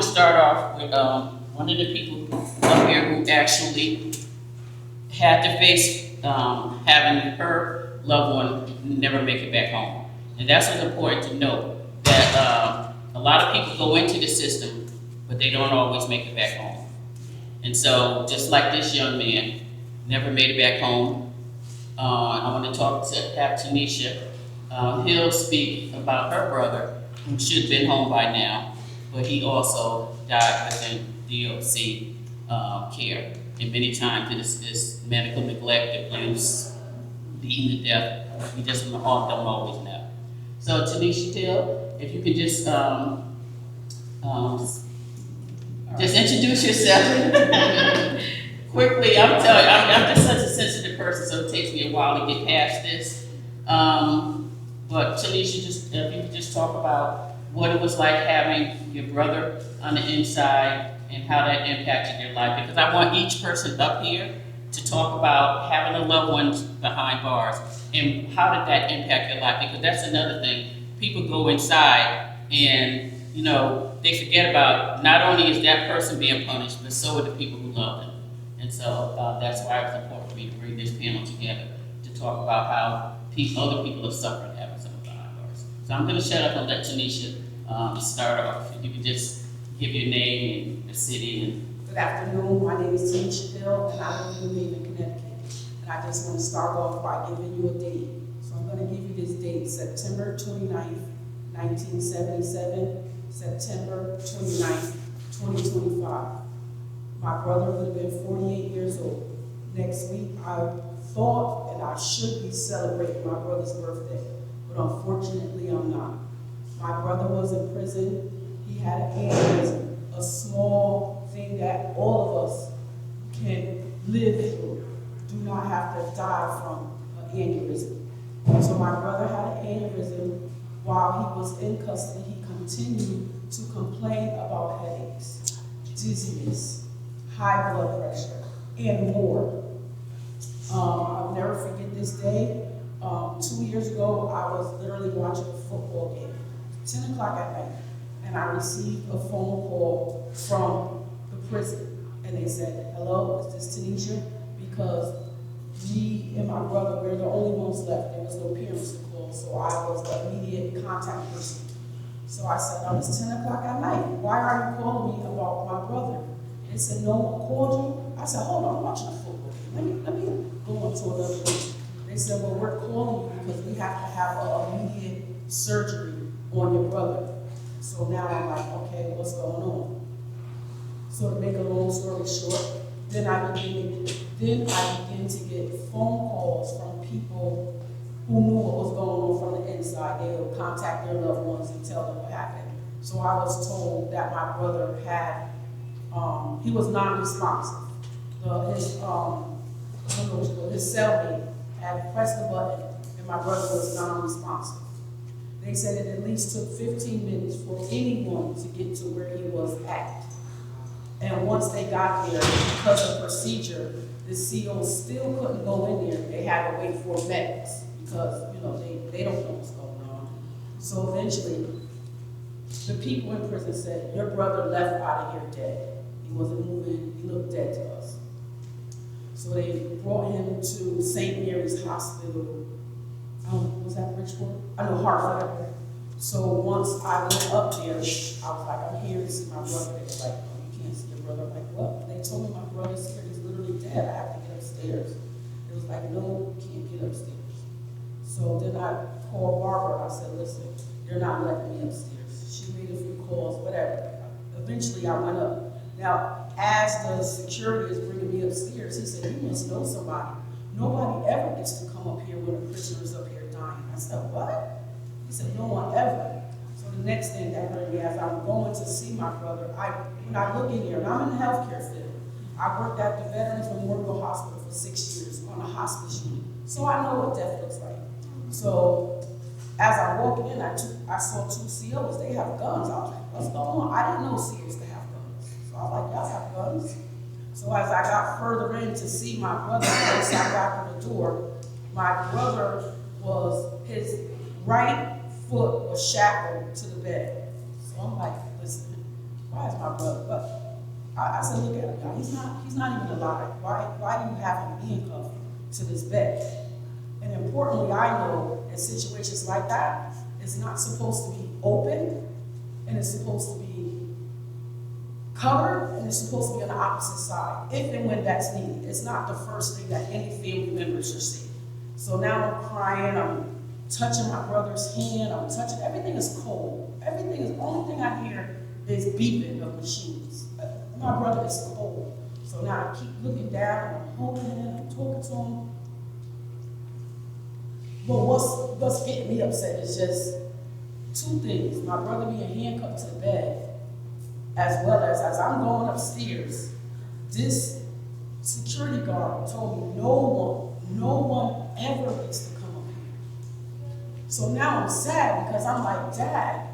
to start off with one of the people up here who actually had to face having her loved one never make it back home. And that's what's important to know, that a lot of people go into the system, but they don't always make it back home. And so, just like this young man, never made it back home. I want to have Tanisha. He'll speak about her brother, who should have been home by now, but he also died within DOC care. And many times it is medical neglect, abuse, beaten to death. We just don't always know. So Tanisha Till, if you could just introduce yourself. Quickly, I'm telling you, I'm just such a sensitive person, so it takes me a while to get past this. But Tanisha, if you could just talk about what it was like having your brother on the inside and how that impacted your life. Because I want each person up here to talk about having a loved one behind bars and how did that impact your life. Because that's another thing. People go inside and, they forget about not only is that person being punished, but so are the people who love them. And so that's why it was important for me to bring this panel together to talk about how other people have suffered having someone behind bars. So I'm going to shut up and let Tanisha start off. If you could just give your name and the city. Good afternoon. My name is Rahisha Bivens, and I live in New Haven, Connecticut. And I just want to start off by giving you a date. So I'm going to give you this date, September 29th, 1977, September 29th, 2025. My brother would have been 48 years old. Next week, I thought and I should be celebrating my brother's birthday, but unfortunately, I'm not. My brother was in prison. He had an aneurysm, a small thing that all of us can live through. Do not have to die from an aneurysm. So my brother had an aneurysm. While he was in custody, he continued to complain about headaches, dizziness, high blood pressure, and more. I'll never forget this day. 2 years ago, I was literally watching a football game, 10 o'clock at night, and I received a phone call from the prison, and they said, "Hello, is this Tanisha?" Because me and my brother, we're the only ones left. There was no parents to call, so I was the immediate contact person. So I said, "It's 10 o'clock at night. Why are you calling me about my brother?" They said, "No one called you." I said, "Hold on, I'm watching a football game. Let me go on to another one." They said, "Well, we're calling you because we have to have an immediate surgery on your brother." So now I'm like, okay, what's going on? So to make a long story short, then I began to get phone calls from people who knew what was going on from the inside. They would contact their loved ones and tell them what happened. So I was told that my brother had, he was non-responsive. His cellmate had pressed the button and my brother was non-responsive. They said it at least took 15 minutes for anyone to get to where he was at. And once they got there, because of procedure, the CO still couldn't go in there. They had to wait for medics because, they don't know what's going on. So eventually, the people in prison said, "Your brother left out of here dead. He wasn't moving, he looked dead to us." So they brought him to St. Mary's Hospital. Was that Bridgeport? Hartford. So once I went up there, I was like, "I'm here to see my brother." They were like, "Oh, you can't see your brother." I'm like, "Well, they told me my brother's here. He's literally dead. I have to get upstairs." It was like, "No, you can't get upstairs." So then I called Barbara. I said, "Listen, they're not letting me upstairs." She made a few calls, whatever. Eventually, I went up. Now, as the security is bringing me upstairs, he said, "You must know somebody. Nobody ever gets to come up here when a prisoner's up here dying." I said, "What?" He said, "No one ever." So the next thing that heard me, as I'm going to see my brother, when I look in here, and I'm in the healthcare field, I worked at the Veterans Memorial Hospital for 6 years on a hospice unit. So I know what death looks like. So as I walked in, I saw 2 COs. They have guns. I was like, "What's going on?" I didn't know COs to have guns. So I was like, "Y'all have guns?" So as I got further in to see my brother, once I got to the door, my brother his right foot was shackled to the bed. So I'm like, "Listen, why is my brother, but I said, look at him, God, he's not even alive. Why do you have him handcuffed to this bed? And importantly, I know in situations like that, it's not supposed to be open, and it's supposed to be covered, and it's supposed to be on the opposite side, if and when that's needed. It's not the first thing that any family member should see. So now I'm crying, I'm touching my brother's hand, I'm touching, everything is cold. Everything is, the only thing I hear is beeping of machines. My brother is cold. So now I keep looking down, I'm holding him, I'm talking to him. But what's getting me upset is just two things. My brother being handcuffed to the bed, as well as I'm going upstairs, this security guard told me no one ever gets to come up here. So now I'm sad because I'm like, Dad,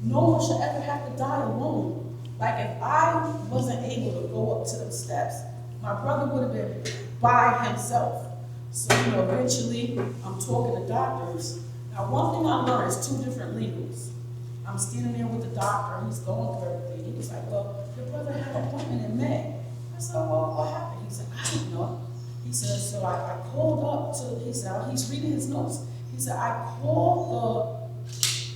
no one should ever have to die alone. Like if I wasn't able to go up to them steps, my brother would have been by himself. So eventually I'm talking to doctors. Now one thing I learned is two different legals. I'm standing there with the doctor, he's going through everything. He's like, well, your brother had an appointment in May. I said, well, what happened? He said, I don't know. He said, so I called up to, he said, he's reading his notes. He said, I called the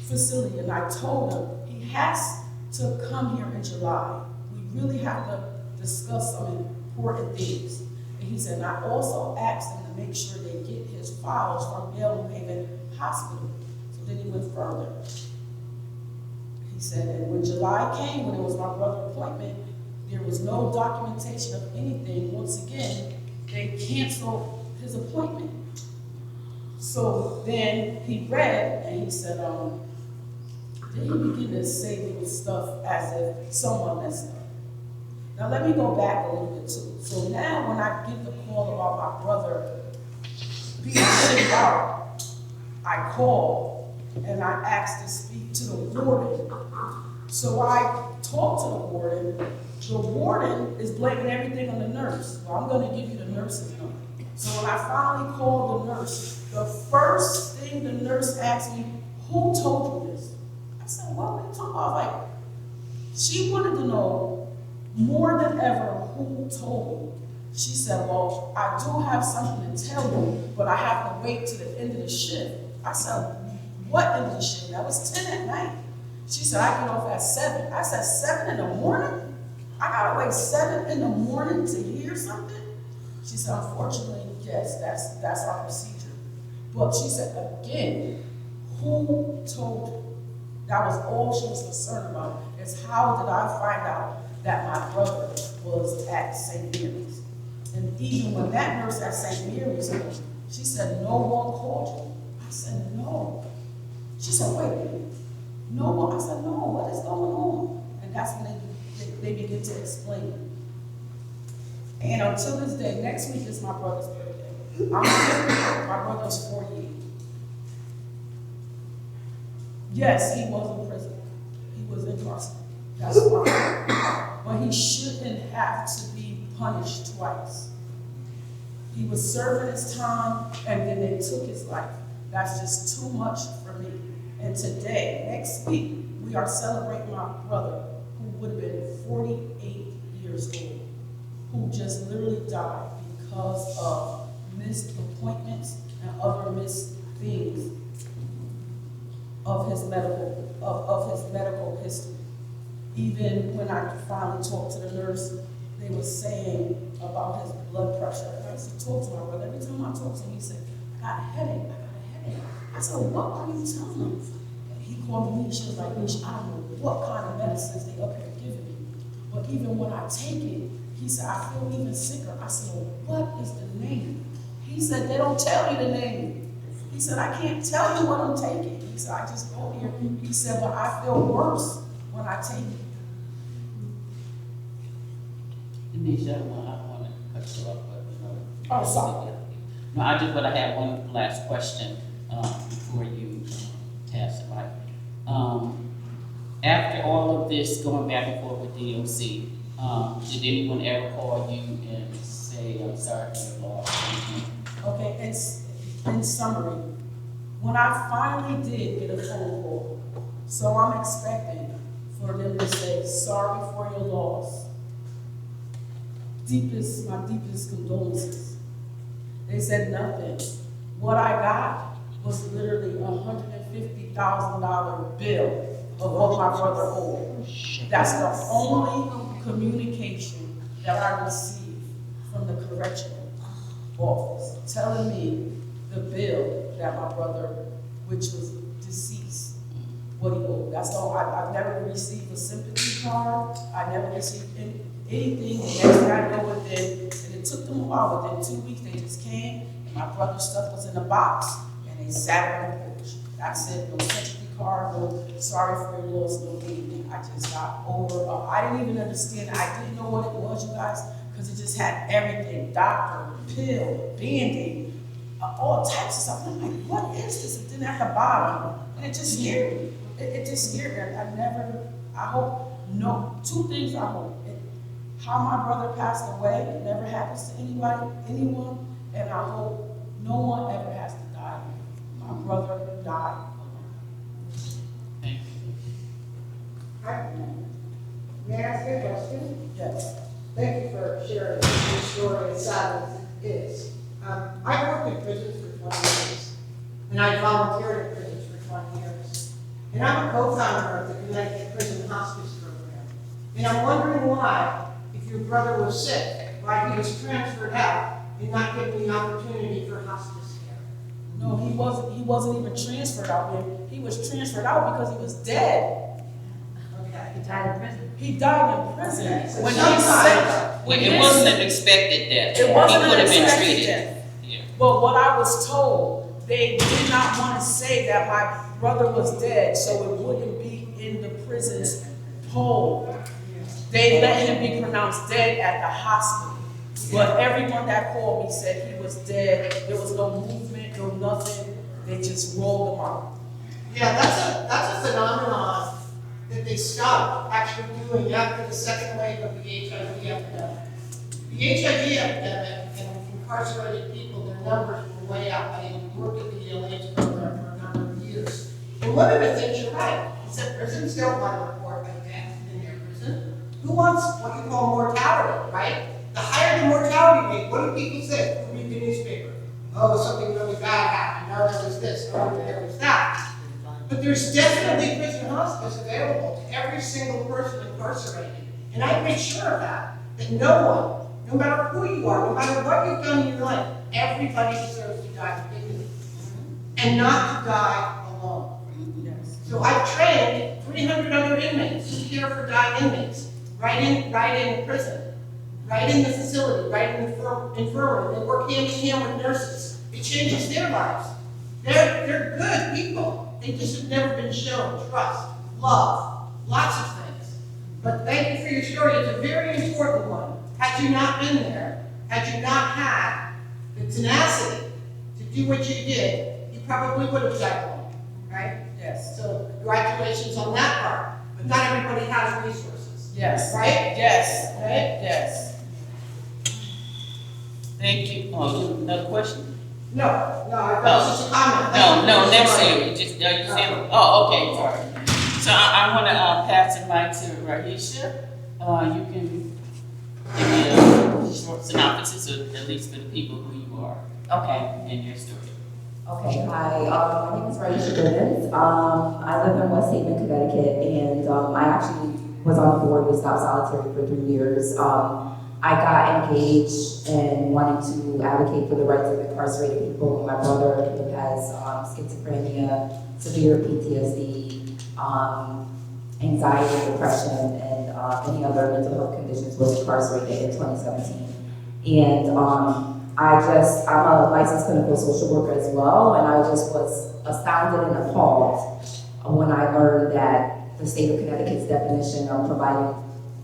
facility and I told him he has to come here in July. We really have to discuss some important things. And he said, and I also asked him to make sure they get his files from Yale Haven Hospital. So then he went further. He said, and when July came, when it was my brother's appointment, there was no documentation of anything. Once again, they canceled his appointment. So then he read, and he said, then he began to say little stuff as if someone messed up. Now let me go back a little bit too. So now when I get the call about my brother being shipped out, I call and I asked to speak to the warden. So I talked to the warden. The warden is blaming everything on the nurse. Well, I'm going to give you the nurse's number. So when I finally called the nurse, the first thing the nurse asked me, who told you this? I said, what are you talking about? Like, she wanted to know more than ever who told me. She said, well, I do have something to tell you, but I have to wait to the end of the shift. I said, what end of the shift? That was 10 at night. She said, I get off at 7. I said, 7 in the morning? I gotta wait 7 in the morning to hear something? She said, unfortunately, yes, that's our procedure. But she said, again, who told you? That was all she was concerned about, is how did I find out that my brother was at St. Mary's? And even when that nurse at St. Mary's came, she said, no one called you. I said, no. She said, wait a minute. No one. I said, no, what is going on? And that's when they begin to explain. And until this day, next week is my brother's birthday. My brother's 48. Yes, he was in prison. He was incarcerated. That's fine. But he shouldn't have to be punished twice. He was serving his time, and then they took his life. That's just too much for me. And today, next week, we are celebrating my brother, who would have been 48 years old, who just literally died because of missed appointments and other missed things of his medical history. Even when I finally talked to the nurse, they were saying about his blood pressure. And I used to talk to my brother. Every time I talked to him, he said, I got a headache. I said, what are you telling him? And he called me, she was like, Nisha, I don't know what kind of medicines they up here giving me. But even when I take it, he said, I feel even sicker. I said, well, what is the name? He said, they don't tell you the name. He said, I can't tell you what I'm taking. He said, I just go here. He said, but I feel worse when I take it. Nisha, I don't want to cut you off, but Oh, sorry. No, but I have one last question before you pass it by. After all of this going back and forth with DOC, did anyone ever call you and say, I'm sorry for your loss? Okay, in summary, when I finally did get a phone call, so I'm expecting for for them to say, sorry for your loss. My deepest condolences. They said nothing. What I got was literally $150,000 bill of what my brother owed. That's the only communication that I received from the correctional office, telling me the bill that my brother, which was deceased, what he owed. That's all. I've never received a sympathy card. I never received anything. The next thing I know, and it took them a while. Within 2 weeks, they just came, and my brother's stuff was in a box, and they sat on the porch. That's it. No sympathy card, no sorry for your loss, no anything. I just got over. I didn't even understand. I didn't know what it was, you guys, because it just had everything: doctor, pill, Band-Aid, all types of stuff. I'm like, what is this? And then at the bottom, and it just scared me. It just scared me. I hope, no, two things I hope. How my brother passed away, it never happens to anyone, and I hope no one ever has to die. My brother died alone. Thank you. May I ask you a question? Yes. Thank you for sharing your story as sad as it is. I worked in prisons for 20 years, and I volunteered in prisons for 20 years. And I'm a co-founder of the Connecticut Prison Hospice Program. And I'm wondering why, if your brother was sick, why he was transferred out and not given the opportunity for hospice care. No, he wasn't even transferred out there. He was transferred out because he was dead. Okay. He died in prison. He died in prison. Okay, so When he sometimes- said, It wasn't an expected death. it wasn't He could an have been expected treated. death. Yeah. But what I was told, they did not want to say that my brother was dead, so it wouldn't be in the prison's poll. They let him be pronounced dead at the hospital. But everyone that called me said he was dead. There was no movement, no nothing. They just rolled him out. Yeah, that's a phenomenon that they stopped actually doing after the second wave of the HIV epidemic. The HIV epidemic and incarcerated people, their numbers were way up. I worked at the ELH program for a number of years. And one of the things you're right, is that prisons don't want to report a death in their prison. Who wants what you call mortality, right? The higher the mortality rate, what do people say? Who read the newspaper? Oh, something really bad happened. No, there was this. No, there was that. But there's definitely prison hospice available to every single person incarcerated. And I made sure of that no one, no matter who you are, no matter what you've done in your life, everybody deserves to die with dignity. And not to die alone. Yes. So I've trained 300 other inmates who care for dying inmates, right in prison, right in the facility, right in the infirmary. They work hand in hand with nurses. It changes their lives. They're good people. They just have never been shown trust, love, lots of things. But thank you for your story. It's a very important one. Had you not been there, had you not had the tenacity to do what you did, you probably would have died alone, right? Yes. So congratulations on that part. But not everybody has resources. Yes. Right? Yes. Right? Yes. Thank you. Oh, another question? No, that was just a comment. No, next year. Just, are you saying? Oh, okay, sorry. So I want to pass the mic to Rahisha. You can give me a short synopsis, or at least for the people who you are. Okay. And your story. Okay, hi, my name is Rahisha Bivens. I live in West Haven, Connecticut, and I actually was on the board with Stop Solitary for 3 years. I got engaged in wanting to advocate for the rights of incarcerated people. My brother who has schizophrenia, severe PTSD, anxiety, depression, and many other mental health conditions was incarcerated in 2017. And I'm a licensed clinical social worker as well, and I just was astounded and appalled when I learned that the state of Connecticut's definition of providing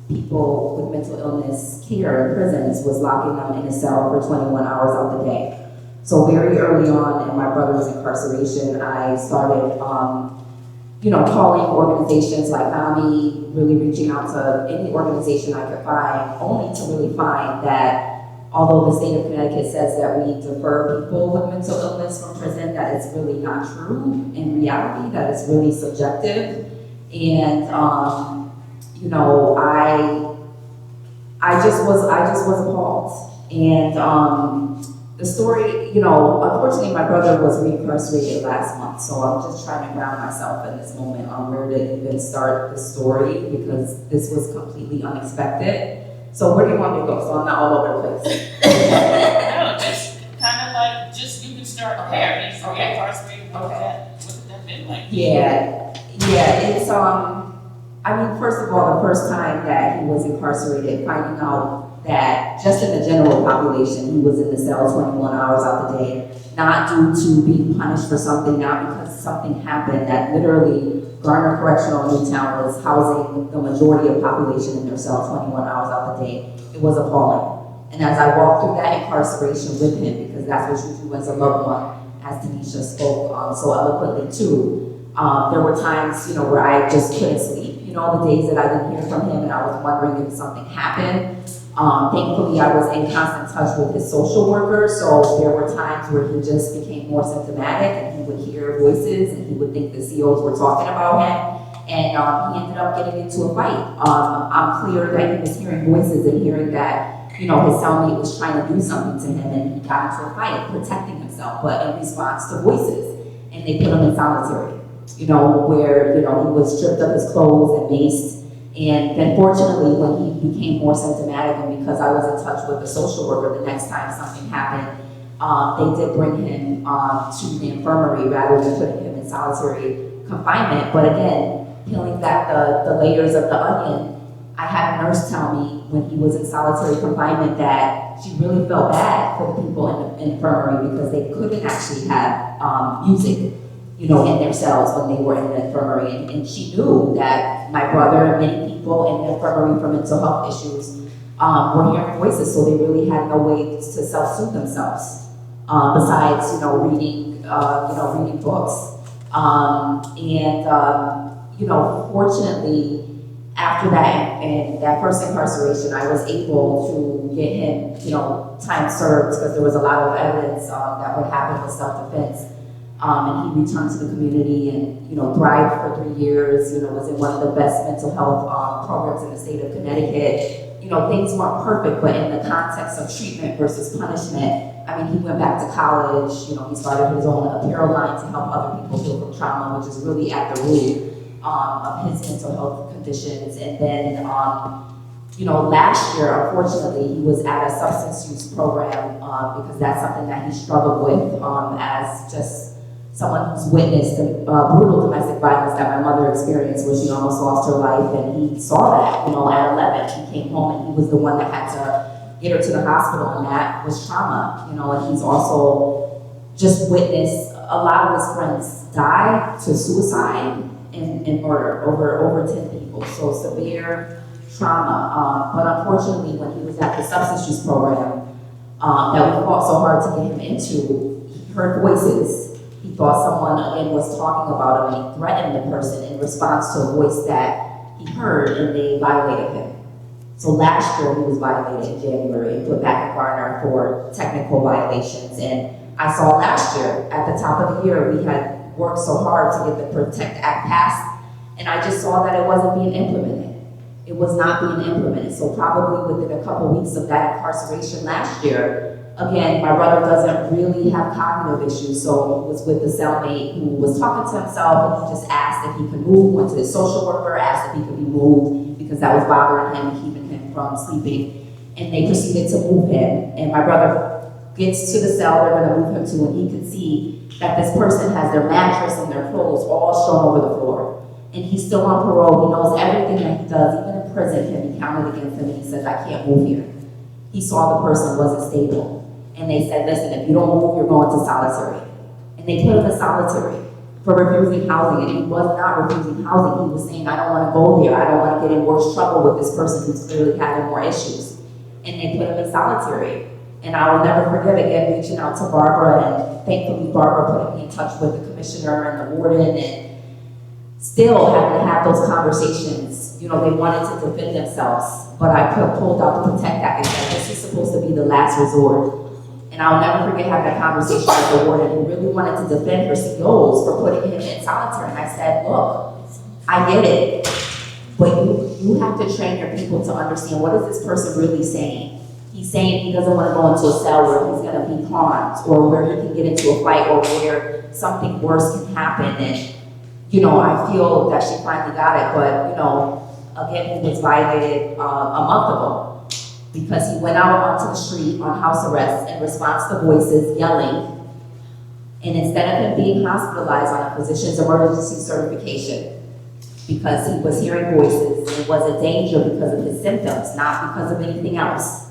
people with mental illness care in prisons was locking them in a cell for 21 hours of the day. So very early on in my brother's incarceration, I started, calling organizations like NAMI, really reaching out to any organization I could find, only to really find that although the state of Connecticut says that we defer people with mental illness from prison, that it's really not true in reality, that it's really subjective. And you know, I just was appalled. And the story, you know, unfortunately my brother was reincarcerated last month, so I'm just trying to ground myself in this moment on where to even start the story, because this was completely unexpected. So where do you want me to go? So I'm not all over the place. No, just kind of like, just you can start there. He's Okay. reincarcerated. What Okay. has that been like? Yeah, it's, I mean, first of all, the first time that he was incarcerated, finding out that just in the general population, he was in the cell 21 hours out the day, not due to being punished for something, not because something happened, that literally Garner Correctional Newtown was housing the majority of population in their cell 21 hours out the day. It was appalling. And as I walked through that incarceration with him, because that's what you do as a loved one, as Tanisha spoke so eloquently too, there were times, you know, where I just couldn't sleep, you know, the days that I didn't hear from him and I was wondering if something happened. Thankfully, I was in constant touch with his social worker, so there were times where he just became more symptomatic and he would hear voices and he would think the COs were talking about him, and he ended up getting into a fight. I'm clear that he was hearing voices and hearing that, you know, his cellmate was trying to do something to him, and he got into a fight, protecting himself, but in response to voices, and they put him in solitary, you know, where, you know, he was stripped of his clothes and maced. And then fortunately, when he became more symptomatic, and because I was in touch with the social worker the next time something happened, they did bring him to the infirmary rather than putting him in solitary confinement. But again, peeling back the layers of the onion, I had a nurse tell me when he was in solitary confinement that she really felt bad for the people in the infirmary because they couldn't actually have music, you know, in their cells when they were in the infirmary. And she knew that my brother and many people in the infirmary for mental health issues were hearing voices, so they really had no way to self-soothe themselves besides, you know, reading books. You know, fortunately, after that and that first incarceration, I was able to get him, you know, time served because there was a lot of evidence that would happen with self-defense. And he returned to the community and, you know, thrived for 3 years, you know, was in one of the best mental health programs in the state of Connecticut. You know, things weren't perfect, but in the context of treatment versus punishment, I mean, he went back to college, you know, he started his own apparel line to help other people heal from trauma, which is really at the root of his mental health conditions. And then, you know, last year, unfortunately, he was at a substance use program because that's something that he struggled with as just someone who's witnessed brutal domestic violence that my mother experienced, where she almost lost her life, and he saw that, you know, at 11. He came home and he was the one that had to get her to the hospital, and that was trauma, you know, and he's also just witnessed a lot of his friends die to suicide and murder, over 10 people, so severe trauma. But unfortunately, when he was at the substance use program that we fought so hard to get him into, he heard voices. He thought someone, again, was talking about him, and he threatened the person in response to a voice that he heard, and they violated him. So last year, he was violated in January and put back in Garner for technical violations. And I saw last year, at the top of the year, we had worked so hard to get the PROTECT Act passed, and I just saw that it wasn't being implemented. It was not being implemented. So probably within a couple weeks of that incarceration last year, again, my brother doesn't really have cognitive issues, so he was with the cellmate who was talking to himself, and he just asked if he could move, went to his social worker, asked if he could be moved because that was bothering him and keeping him from sleeping, and they proceeded to move him. And my brother gets to the cell they're gonna move him to, and he can see that this person has their mattress and their clothes all strewn over the floor. And he's still on parole, he knows everything that he does, even in prison, can be counted against him, and he says, I can't move here. He saw the person wasn't stable. And they said, listen, if you don't move, you're going to solitary. And they put him in solitary for refusing housing. And he was not refusing housing. He was saying, I don't want to go there. I don't want to get in worse trouble with this person who's clearly having more issues. And they put him in solitary. And I will never forget, again, reaching out to Barbara, and thankfully Barbara put me in touch with the commissioner and the warden, and still having to have those conversations. You know, they wanted to defend themselves, but I pulled out the PROTECT Act and said, this is supposed to be the last resort. And I'll never forget having that conversation with the warden who really wanted to defend her COs for putting him in solitary. And I said, look, I get it, but you have to train your people to understand, what is this person really saying? He's saying he doesn't want to go into a cell where he's going to be harmed, or where he can get into a fight, or where something worse can happen. And, you know, I feel that she finally got it, but, you know, again, he was violated a month ago because he went out onto the street on house arrest in response to voices yelling. And instead of him being hospitalized on a physician's emergency certification, because he was hearing voices and was a danger because of his symptoms, not because of anything else,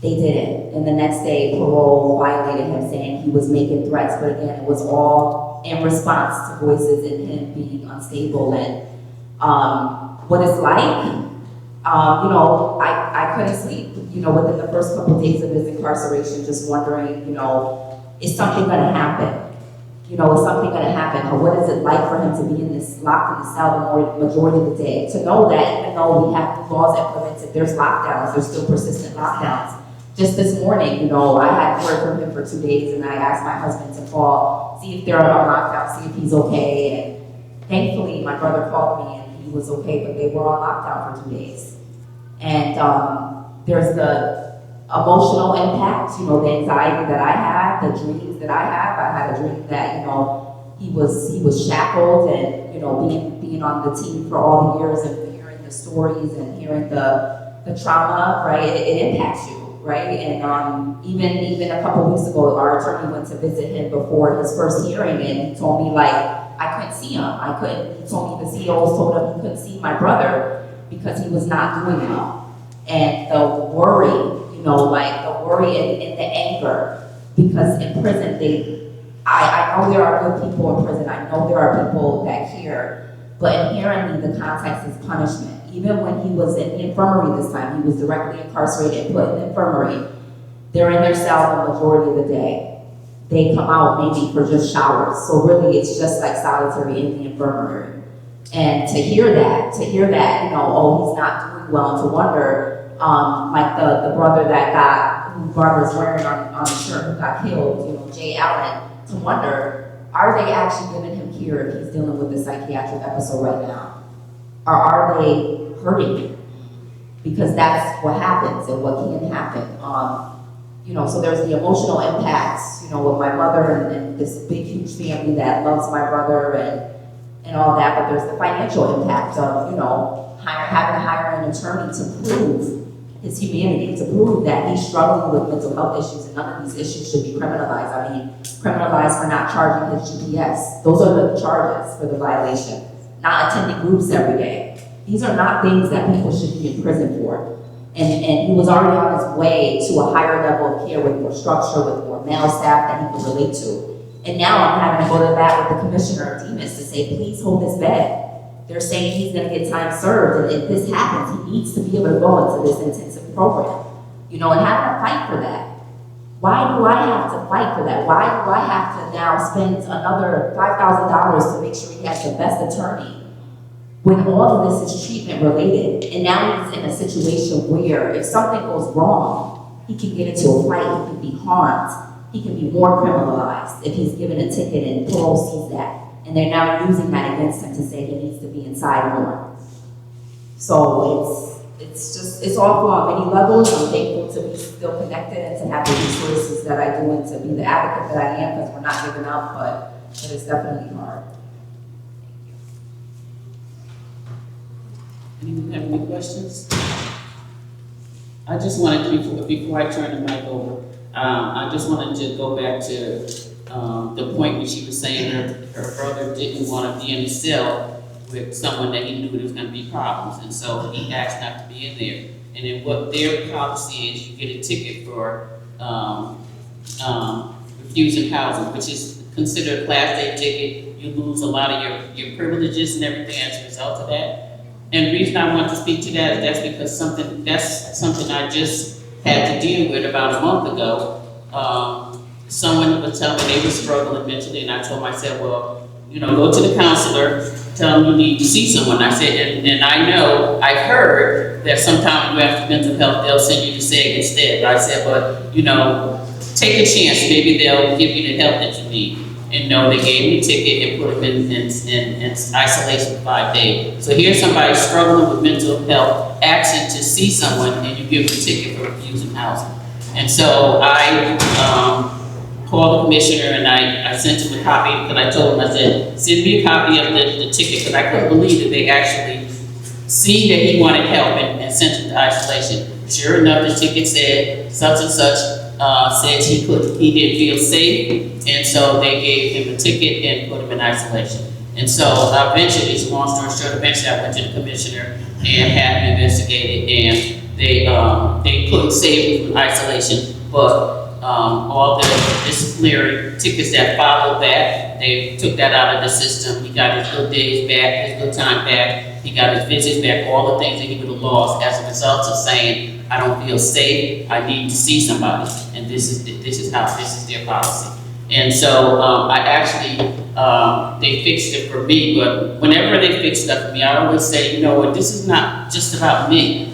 they didn't. And the next day, parole violated him, saying he was making threats, but again, it was all in response to voices and him being unstable. And what it's like, you know, I couldn't sleep, you know, within the first couple of days of his incarceration, just wondering, you know, is something gonna happen? You know, is something gonna happen? Or what is it like for him to be in this, locked in the cell the majority of the day? To know that even though we have laws implemented, there's lockdowns, there's still persistent lockdowns. Just this morning, you know, I hadn't heard from him for 2 days, and I asked my husband to call, see if they're on lockdown, see if he's okay. And thankfully, my brother called me and he was okay, but they were on lockdown for 2 days. And there's the emotional impact, you know, the anxiety that I had, the dreams that I have. I had a dream that, you know, he was shackled, and, you know, being on the team for all the years and hearing the stories and hearing the trauma, right? It impacts you. Right, and even a couple weeks ago, our attorney went to visit him before his first hearing, and he told me, like, I couldn't see him. He told me the CEOs told him he couldn't see my brother because he was not doing well. And the worry, you know, like the worry and the anger, because in prison, I know there are good people in prison. I know there are people that care, but inherently the context is punishment. Even when he was in the infirmary this time, he was directly incarcerated and put in the infirmary. They're in their cell the majority of the day. They come out maybe for just showers. So really it's just like solitary in the infirmary. And to hear that, you know, oh, he's not doing well, and to wonder, like the brother who Barbara's wearing on the shirt, who got killed, you know, Jay Allen, to wonder, are they actually giving him care if he's dealing with a psychiatric episode right now? Or are they hurting him? Because that's what happens and what can happen. You know, so there's the emotional impacts, you know, with my mother and this big, huge family that loves my brother and all that, but there's the financial impact of, you know, having to hire an attorney to prove his humanity, to prove that he's struggling with mental health issues, and none of these issues should be criminalized. I mean, criminalized for not charging his GPS. Those are the charges for the violation. Not attending groups every day. These are not things that people should be in prison for. And he was already on his way to a higher level of care with more structure, with more male staff that he can relate to. And now I'm having to go to bat with the commissioner of demons to say, please hold this bed. They're saying he's gonna get time served, and if this happens, he needs to be able to go into this intensive program. You know, and having to fight for that. Why do I have to fight for that? Why do I have to now spend another $5,000 to make sure he has the best attorney when all of this is treatment related? And now he's in a situation where if something goes wrong, he can get into a fight, he can be harmed, he can be more criminalized if he's given a ticket and parole sees that. And they're now using that against him to say he needs to be inside more. So it's awful on many levels. I'm thankful to be still connected and to have the resources that I do and to be the advocate that I am, because we're not giving up, but it's definitely hard. Anyone have any questions? I just wanted to, before I turn the mic over, I just wanted to go back to the point when she was saying her brother didn't want to be in the cell with someone that he knew there was going to be problems, and so he asked not to be in there. And then what their policy is, you get a ticket for refusing housing, which is considered a Class A ticket. You lose a lot of your privileges and everything as a result of that. And the reason I want to speak to that is that's because that's something I just had to deal with about a month ago. Someone would tell me they were struggling mentally, and I told myself, well, you know, go to the counselor, tell them you need to see someone. I said, and I know, I've heard that sometimes when you have mental health, they'll send you to SAG instead. But I said, but, you know, take a chance, maybe they'll give you the help that you need. And no, they gave me a ticket and put him in isolation for 5 days. So here's somebody struggling with mental health, asking to see someone, and you give them a ticket for refusing housing. And so I called the commissioner and I sent him a copy, because I told him, I said, send me a copy of the ticket, because I couldn't believe that they actually see that he wanted help and sent him to isolation. Sure enough, the ticket said such and such, said he didn't feel safe, and so they gave him a ticket and put him in isolation. And so eventually, long story short, eventually I went to the commissioner and had him investigated, and they couldn't save him from isolation, but all the disciplinary tickets that followed that, they took that out of the system. He got his good days back, his good time back, he got his visits back, all the things that he would have lost as a result of saying, I don't feel safe, I need to see somebody, and this is their policy. And so I actually, they fixed it for me, but whenever they fix stuff for me, I always say, you know what, this is not just about me.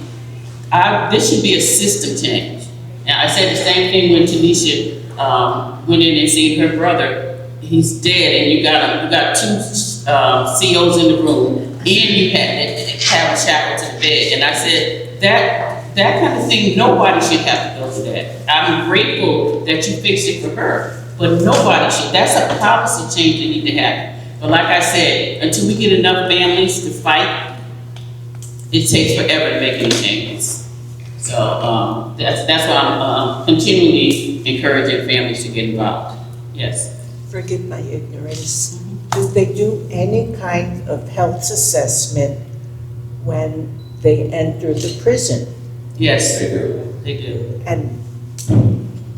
This should be a system change. And I said the same thing when Tanisha went in and seen her brother. He's dead, and you got two COs in the room, and you have a shackle to the bed. And I said that kind of thing, nobody should have to go through that. I'm grateful that you fixed it for her, but nobody should. That's a policy change that need to happen. But like I said, until we get enough families to fight, it takes forever to make any changes. So that's why I'm continually encouraging families to get involved. Yes. Forgive my ignorance. Do they do any kind of health assessment when they enter the prison? Yes, They do. they do. And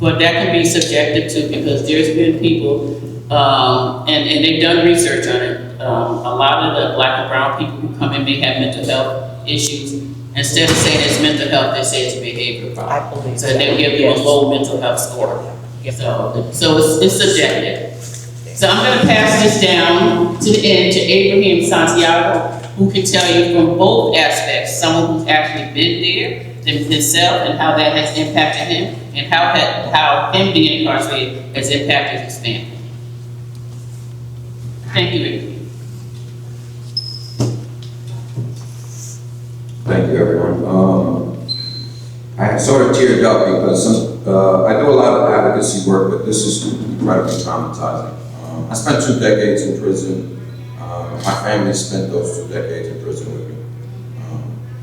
But that can be subjective too, because there's been people, and they've done research on it. A lot of the Black and brown people who come in may have mental health issues. Instead of saying it's mental health, they say it's a behavioral problem. I believe So they give them a low mental health score. So it's subjective. So I'm gonna pass this down to the end to Abraham Santiago, who can tell you from both aspects, someone who's actually been there himself and how that has impacted him, and how him being incarcerated has impacted his family. Thank you, Abraham. Thank you, everyone. I sort of teared up because I do a lot of advocacy work, but this is incredibly traumatizing. I spent 2 decades in prison. My family spent those 2 decades in prison with me.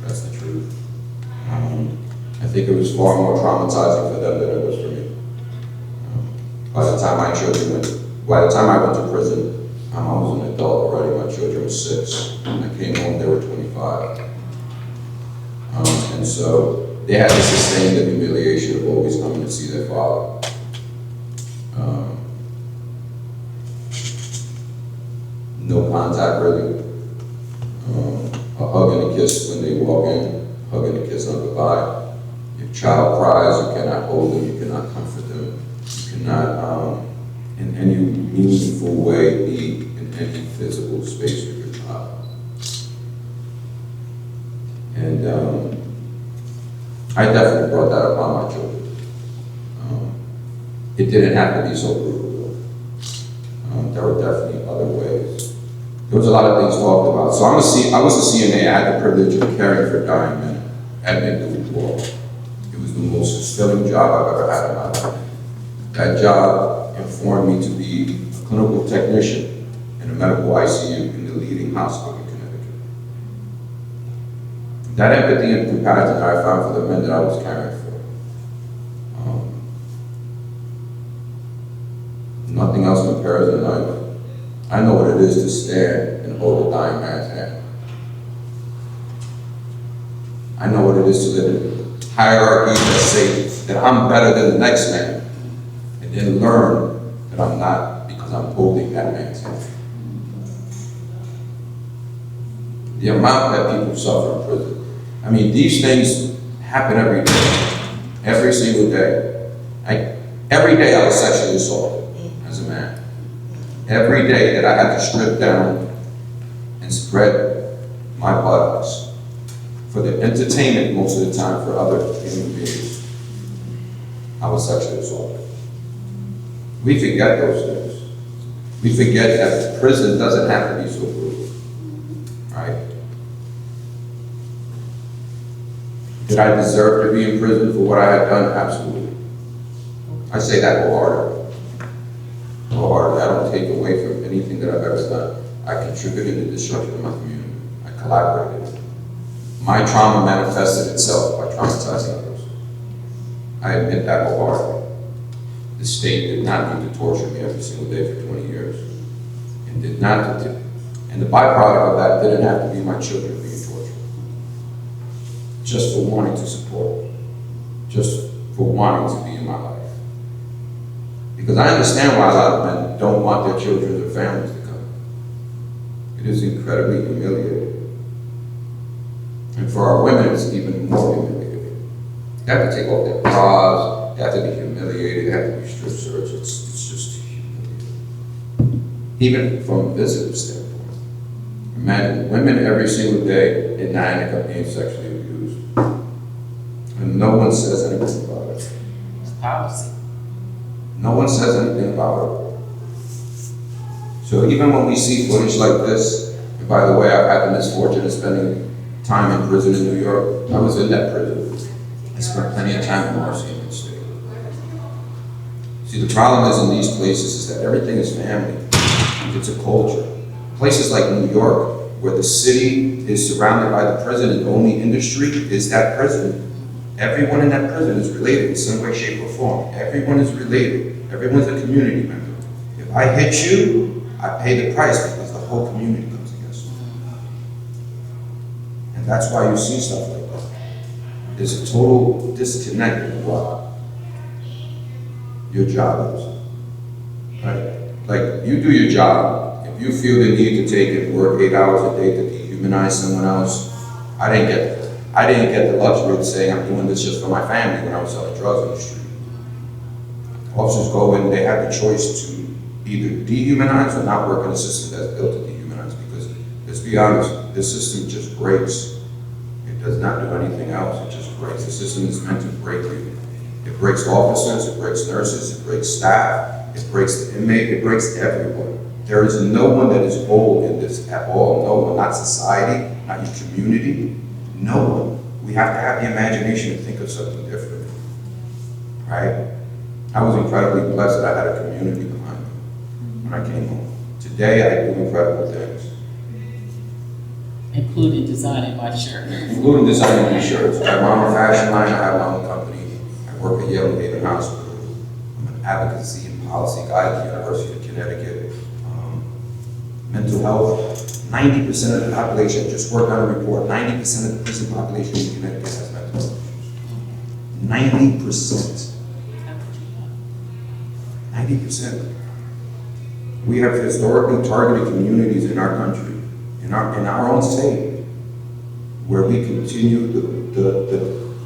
That's the truth. I think it was far more traumatizing for them than it was for me. By the time I went to prison, I was an adult already. My children were 6. When I came home, they were 25. And so they had to sustain the humiliation of always coming to see their father. No contact really. A hug and a kiss when they walk in, a hug and a kiss on goodbye. Your child cries, you cannot hold them, you cannot comfort them, you cannot in any meaningful way be in any physical space with your child. And I definitely brought that upon my children. It didn't have to be so brutal. There were definitely other ways. There was a lot of things talked about. So I was a CNA. I had the privilege of caring for dying men at Midfield Wall. It was the most fulfilling job I've ever had in my life. That job informed me to be a clinical technician in a medical ICU in the leading hospital in Connecticut. That empathy and compassion I found for the men that I was caring for. Nothing else compares in life. I know what it is to stand and hold a dying man's hand. I know what it is to live in hierarchies that say that I'm better than the next man, and then learn that I'm not because I'm holding that man's hand. The amount that people suffer in prison. I mean, these things happen every day, every single day. Every day I was sexually assaulted as a man. Every day that I had to strip down and spread my buttocks for the entertainment most of the time for other human beings, I was sexually assaulted. We forget those things. We forget that prison doesn't have to be so brutal, right? Did I deserve to be in prison for what I had done? Absolutely. I say that wholeheartedly. Wholeheartedly. I don't take away from anything that I've ever done. I contributed to the destruction of my community. I collaborated. My trauma manifested itself by traumatizing others. I admit that wholeheartedly. The state did not need to torture me every single day for 20 years. And did not, and the byproduct of that didn't have to be my children being tortured. Just for wanting to support, just for wanting to be in my life. Because I understand why a lot of men don't want their children or families to come. It is incredibly humiliating. And for our women, it's even more humiliating. They have to take off their bras, they have to be humiliated, they have to be strip searched. It's just humiliating. Even from a visitor standpoint. Imagine women every single day in Connecticut are being sexually abused. And no one says anything about it. It's policy. No one says anything about it. So even when we see footage like this, and by the way, I've had the misfortune of spending time in prison in New York. I was in that prison. I spent plenty of time in Marcy and State. See, the problem is in these places is that everything is family. It's a culture. Places like New York, where the city is surrounded by the prison and the only industry is that prison. Everyone in that prison is related in some way, shape, or form. Everyone is related. Everyone's a community member. If I hit you, I pay the price because the whole community comes against you. And that's why you see stuff like that. There's a total disconnect in what your job is. Right? Like, you do your job. If you feel the need to take and work 8 hours a day to dehumanize someone else, I didn't get the luxury of saying I'm doing this just for my family when I was selling drugs on the street. Officers go in, they have the choice to either dehumanize or not work in a system that's built to dehumanize, because let's be honest, this system just breaks. It does not do anything else, it just breaks. The system is meant to break you. It breaks officers, it breaks nurses, it breaks staff, it breaks the inmate, it breaks everyone. There is no one that is whole in this at all. No one, not society, not your community, no one. We have to have the imagination to think of something different, right? I was incredibly blessed that I had a community behind me when I came home. Today, I do incredible things. Including designing my shirt. Including designing these shirts. I have my own fashion line, I have my own company. I work at Yale Haven Hospital. I'm an advocacy and policy guide at the University of Connecticut. Mental health, 90% of the population, just worked on a report, 90% of the prison population in Connecticut has mental health issues. 90%. 90%. We have historically targeted communities in our country, in our own state, where we continue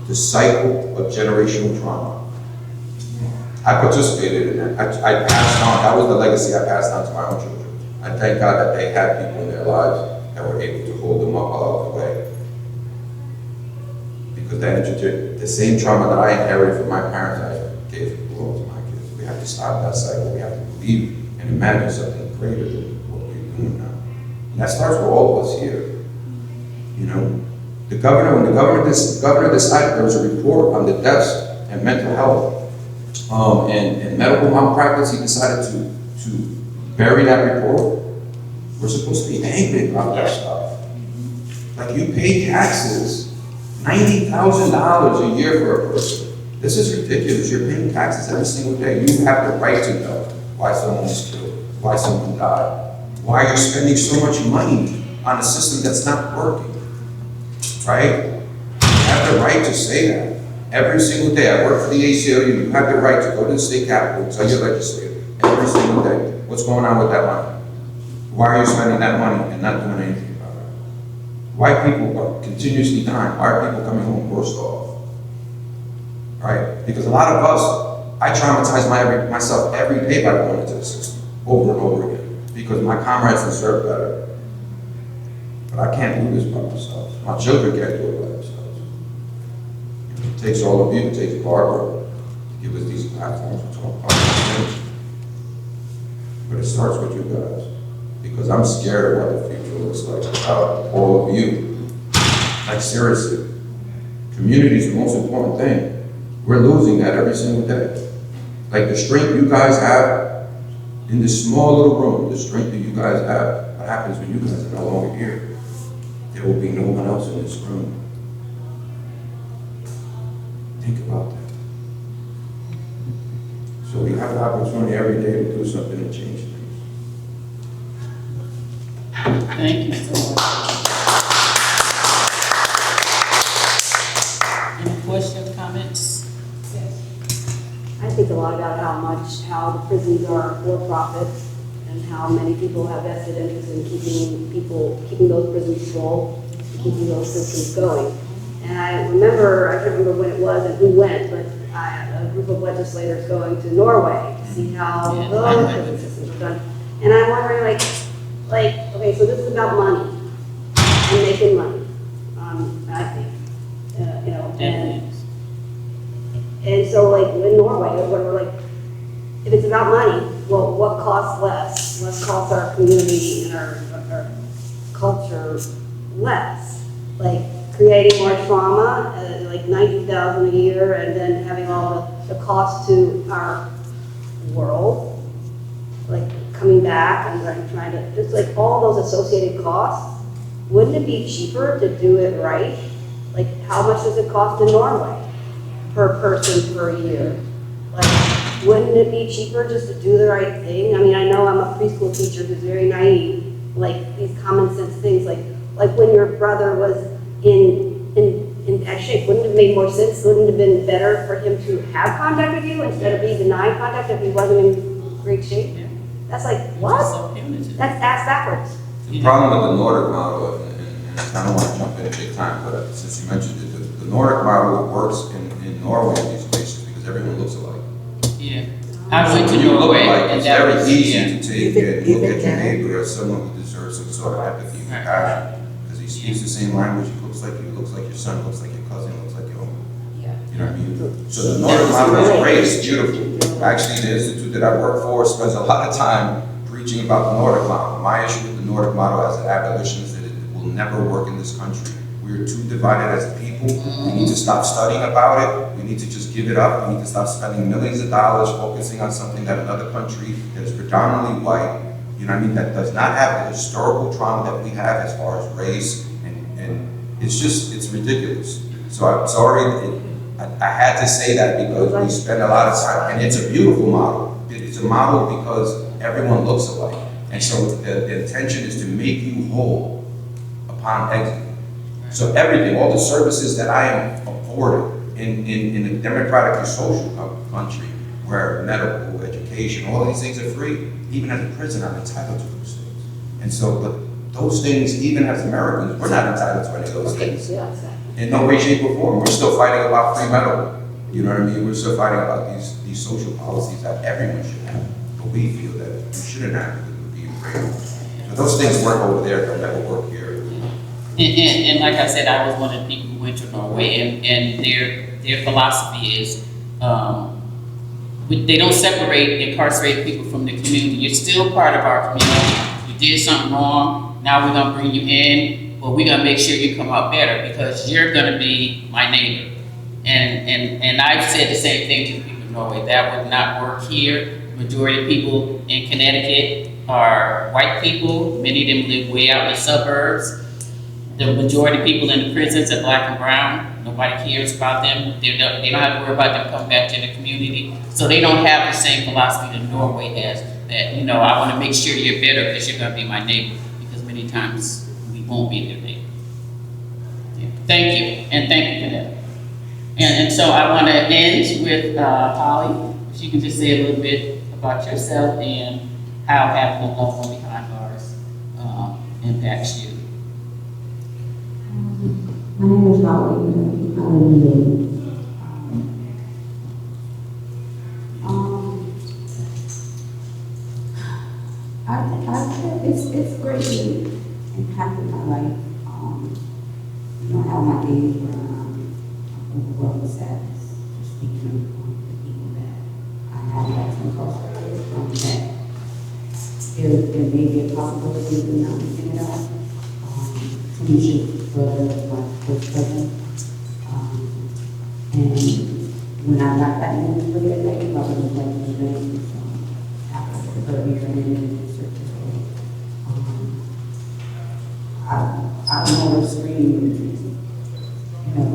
the cycle of generational trauma. I participated in that. I passed on, that was the legacy I passed on to my own children. I thank God that they had people in their lives that were able to hold them up along the way. Because the same trauma that I inherited from my parents, I gave along to my kids. We have to stop that cycle. We have to believe and imagine something greater than what we're doing now. And that starts with all of us here. You know, when the governor decided, there was a report on the deaths and mental health and medical malpractice, he decided to bury that report. We're supposed to be angry about that stuff. Like, you pay taxes, $90,000 a year for a person. This is ridiculous. You're paying taxes every single day. You have the right to know why someone was killed, why someone died, why you're spending so much money on a system that's not working, right? You have the right to say that every single day. I work for the ACLU. You have the right to go to the state capitol and tell your legislator every single day what's going on with that money. Why are you spending that money and not doing anything about it? Why people are continuously dying? Why are people coming home worse off? Right? Because a lot of us, I traumatize myself every day by going into the system over and over again because my comrades deserve better. But I can't do this by myself. My children can't do it by themselves. It takes all of you, it takes Barbara to give us these platforms to talk about these things. But it starts with you guys, because I'm scared of what the future looks like without all of you. Like seriously, community is the most important thing. We're losing that every single day. Like the strength you guys have in this small little room, the strength that you guys have, what happens when you guys are no longer here? There will be no one else in this room. Think about that. So we have an opportunity every day to do something and change things. Thank you so much. Any questions, comments? I think a lot about how the prisons are for-profit and how many people have vested interest in keeping those prisons full, and keeping those systems going. And I can't remember when it was and who went, but a group of legislators going to Norway to see how those prison systems are done. And I'm wondering, okay, so this is about money and making money, I think, and so in Norway, if it's about money, well, what costs less? What costs our community and our culture less? Creating more trauma, $90,000 a year, and then having all the cost to our world, coming back and trying to, just all those associated costs. Wouldn't it be cheaper to do it right? How much does it cost in Norway per person per year? Wouldn't it be cheaper just to do the right thing? I mean, I know I'm a preschool teacher who's very naive, these common sense things, like when your brother was in bad shape, wouldn't it have made more sense? Wouldn't it have been better for him to have contact with you instead of being denied contact if he wasn't in great shape? Yeah. That's what? So punitive. That's ass backwards. The problem with the Nordic model, and I don't want to jump in big time, but since you mentioned it, the Nordic model works in Norway in these places because everyone looks alike. Yeah. I So went to when you look Norway, alike, and it's that very was, easy yeah. to take Even- and look even at your now. neighbor as someone who deserves some sort of empathy and compassion. Because he speaks the same language, he looks like you, looks like your son, looks like your cousin, looks like your uncle. Yeah. You know what I mean? So the Nordic model is great, it's beautiful. Actually, the institute that I work for spends a lot of time preaching about the Nordic model. My issue with the Nordic model as an abolitionist is that it will never work in this country. We are too divided as a people. We need to stop studying about it. We need to just give it up. We need to stop spending millions of dollars focusing on something that another country that is predominantly white, you know what I mean, that does not have the historical trauma that we have as far as race, and it's ridiculous. So I'm sorry, I had to say that because we spend a lot of time, and it's a beautiful model. It's a model because everyone looks alike. And so the intention is to make you whole upon exit. So everything, all the services that I am afforded in a democratically social country where medical, education, all these things are free, even as a prison, I'm entitled to those things. And so, but those things, even as Americans, we're not entitled to any of those things. Yeah, exactly. In no way, shape, or form. We're still fighting about free medical. You know what I mean? We're still fighting about these social policies that everyone should have. But we feel that we shouldn't have because we're being afraid. So those things work over there, they'll never work here. And like I said, I was one of the people who went to Norway, and their philosophy is, they don't separate incarcerated people from the community. You're still part of our community. You did something wrong, now we're gonna bring you in, but we're gonna make sure you come out better because you're gonna be my neighbor. And I've said the same thing to the people in Norway. That would not work here. Majority of people in Connecticut are white people. Many of them live way out in the suburbs. The majority of people in the prisons are black and brown. Nobody cares about them. They don't have to worry about them coming back to the community. So they don't have the same philosophy that Norway has. That, I want to make sure you're better because you're going to be my neighbor. Because many times we won't be their neighbor. Yeah. Thank you, and thank you for that. And so I want to end with Holly. If you can just say a little bit about yourself and how having a loved one behind bars impacts you. My name is Holly. I live in Maine. It's greatly impacted my life. I have my days where I'm overwhelmed with sadness, just thinking of the people that I have that's incarcerated from that there may be a possibility of them not making it out. Tanisha's brother was my first cousin. And when I got that news for that day, I wasn't playing the game, so after her hearing it in the circus, I remember screaming, you know,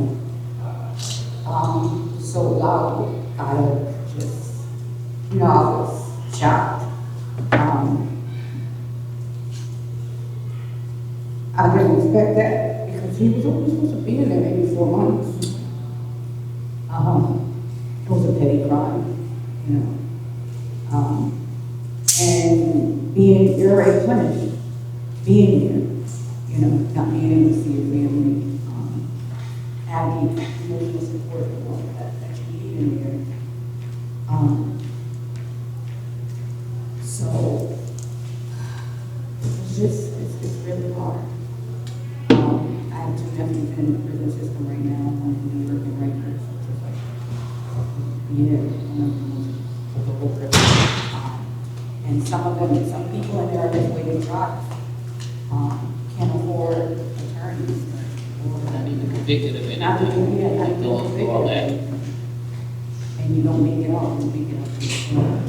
so loud, I just, you know, I was shocked. I didn't expect that because he was only supposed to be in there maybe 4 months. It was a petty crime, you know. And being already punished, being here, you know, not being able to see your family, having emotional support and all that you need in there. So it's just, it's really hard. I have 2 nephews in the prison system right now, one in New York and Rikers, which is like, yeah, one of the whole prison. And some people in there are just waiting to drive. Can't afford attorneys. Not even convicted of anything. Not even, yeah, not Like, even going through all that. and you don't make it off, you make it up to the floor.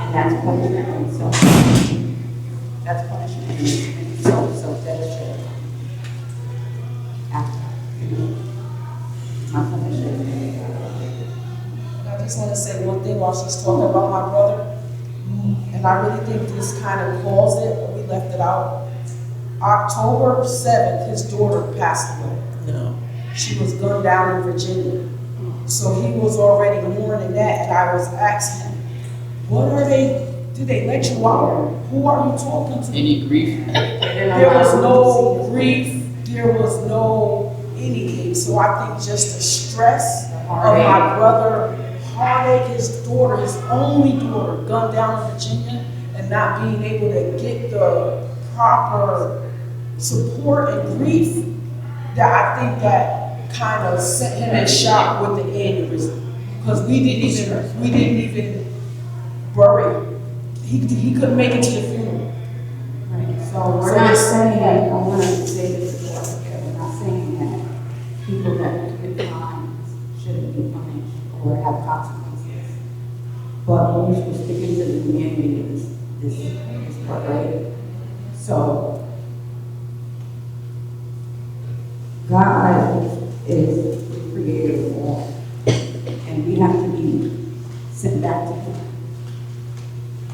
And that's punishment in itself. That's punishment in itself, so that should after, you know, my punishment. And I just want to say one thing while she's talking about my brother, and I really think this kind of caused it, but we left it out. October 7th, his daughter passed away. No. She was gunned down in Virginia. So he was already mourning that, and I was asking him, what are they, did they let you out? Who are you talking to? Any grief? There was no grief, there was no anything. So I think just the stress of my brother, heartache, his daughter, his only daughter, gunned down in Virginia, and not being able to get the proper support and grief, that I think that kind of sent him in shock with the aneurysm. Because we didn't even bury. He couldn't make it to the funeral. Right, so we're not saying that, I want to say this before I forget, we're not saying that people that commit crimes shouldn't be punished or have consequences. But when we're sticking to the community, this part, right? So, God is the creator of all, and we have to be sent back to Him.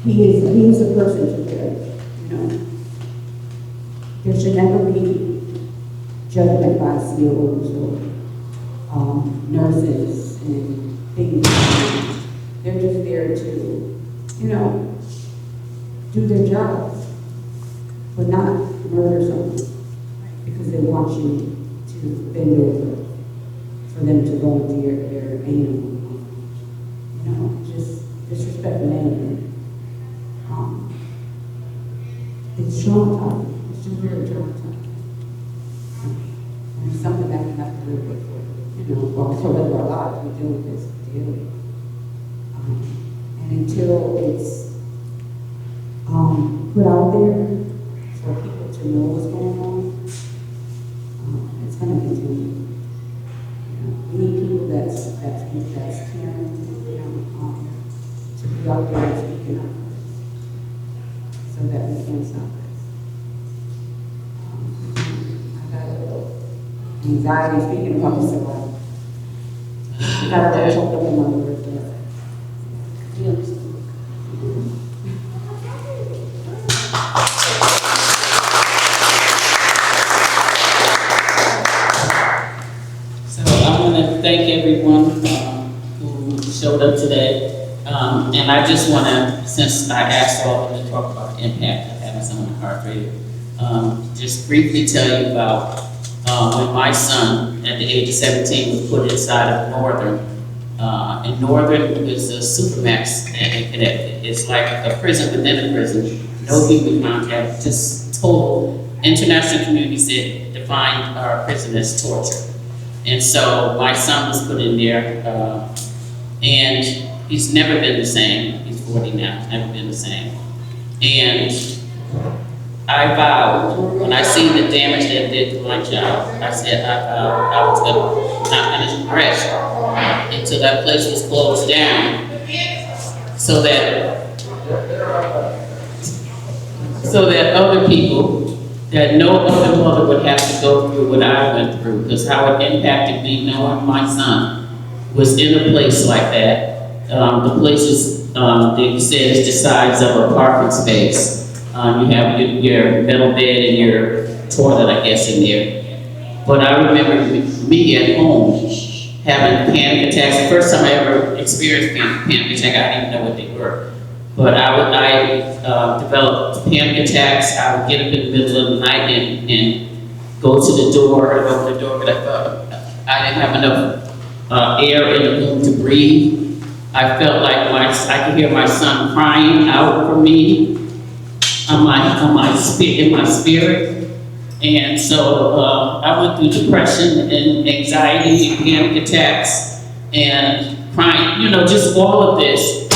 He is the person to judge, you know. There should never be judgment by COs or nurses and things. They're just there to, you know, do their jobs, but not murder someone because they want you to bend over for them to go into their animal. You know, just disrespect an animal. It's traumatizing. It's just very traumatizing. And it's something that we have to live with for, you know, for the rest of our lives. We deal with this daily. And until it's put out there for people to know what's going on, it's going to continue. You know, we need people that's caring, you know, to be out there and speaking up so that we can stop this. I got a little anxiety speaking about this, so I got a little choked up in my words. So I want to thank everyone who showed up today. And I just want to, since I asked all of them to talk about the impact of having someone incarcerated, just briefly tell you about when my son, at the age of 17, was put inside of Northern. And Northern is a supermax in Connecticut. It's like a prison within a prison, no human contact, just total. International community said defined our prison as torture. And so my son was put in there, and he's never been the same. He's 40 now, it's never been the same. And I vowed, when I seen the damage that it did to my child, I said I vowed I was not gonna rest until that place was closed down, so that other people, that no other mother would have to go through what I went through, because how it impacted me knowing my son was in a place like that. The place is, they said it's the size of a parking space. You have your metal bed and your toilet, I guess, in there. But I remember me at home having panic attacks. The first time I ever experienced panic attack, I didn't even know what they were. But I developed panic attacks. I would get up in the middle of the night and go to the door, and open the door, but I thought I didn't have enough air in the room to breathe. I felt like I could hear my son crying out for me in my spirit. And so I went through depression and anxiety and panic attacks and crying, just all of this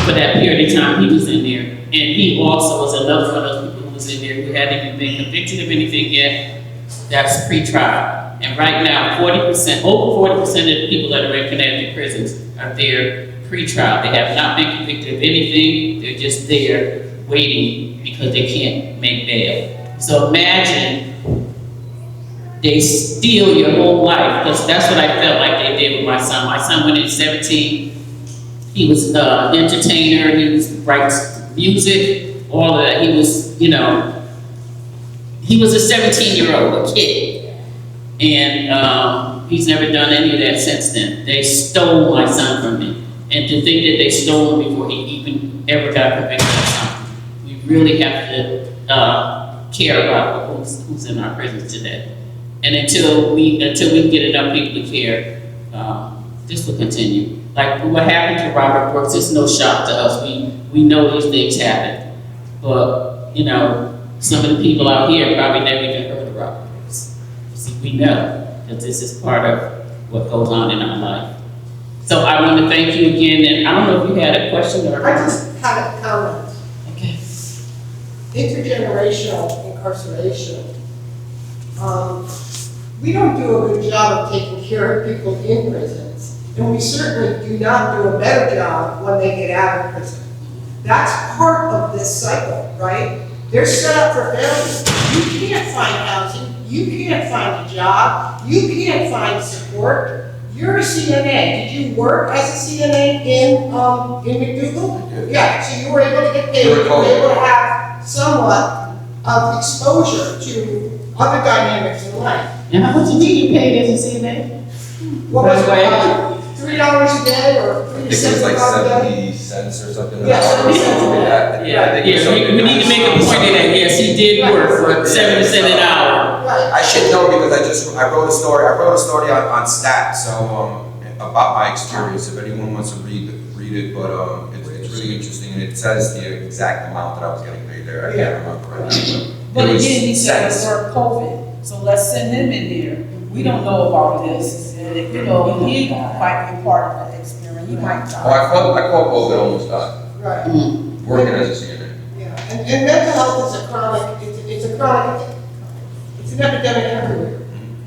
for that period of time he was in there. And he also was another one of those people who was in there who hadn't even been convicted of anything yet. That's pre-trial. And right now, over 40% of the people that are in Connecticut prisons are there pre-trial. They have not been convicted of anything. They're just there waiting because they can't make bail. So imagine they steal your whole life, because that's what I felt like they did with my son. My son went in 17. He was an entertainer. He writes music, all of that. He was, he was a 17-year-old, a kid. And he's never done any of that since then. They stole my son from me. And to think that they stole him before he even ever got convicted of something. We really have to care about who's in our prisons today. And until we can get enough people to care, this will continue. Like what happened to Robert Brooks, it's no shock to us. We know these things happen. But, some of the people out here probably never even heard of Robert Brooks. See, we know that this is part of what goes on in our life. So I want to thank you again, and I don't know if you had a question or... I just had a comment. Okay. Intergenerational incarceration. We don't do a good job of taking care of people in prisons, and we certainly do not do a better job when they get out of prison. That's part of this cycle, right? They're set up for failure. You can't find housing, you can't find a job, you can't find support. You're a CNA. Did you work as a CNA in McDougal? Yeah, so you were able to get paid, you were able to have somewhat of exposure to other dynamics in life. And how much did you get paid as a CNA? What was it, $3 a day or $3 I think it was like 70 cents or something. Yeah, 70 cents a day. We need to make a point of that. Yes, he did work for 7 cents an hour. Right. I should know because I wrote a story on Stat, so about my experience. If anyone wants to read it, but it's really interesting, and it says the exact amount that I was getting paid there. I can't remember right now. But it was again, he said cents. it's for COVID, so let's send him in there. We don't know about this, and he might be part of the experiment, he might Oh, I die. caught COVID almost died, Right. working as a CNA. Yeah, and mental health is a chronic, it's an epidemic everywhere.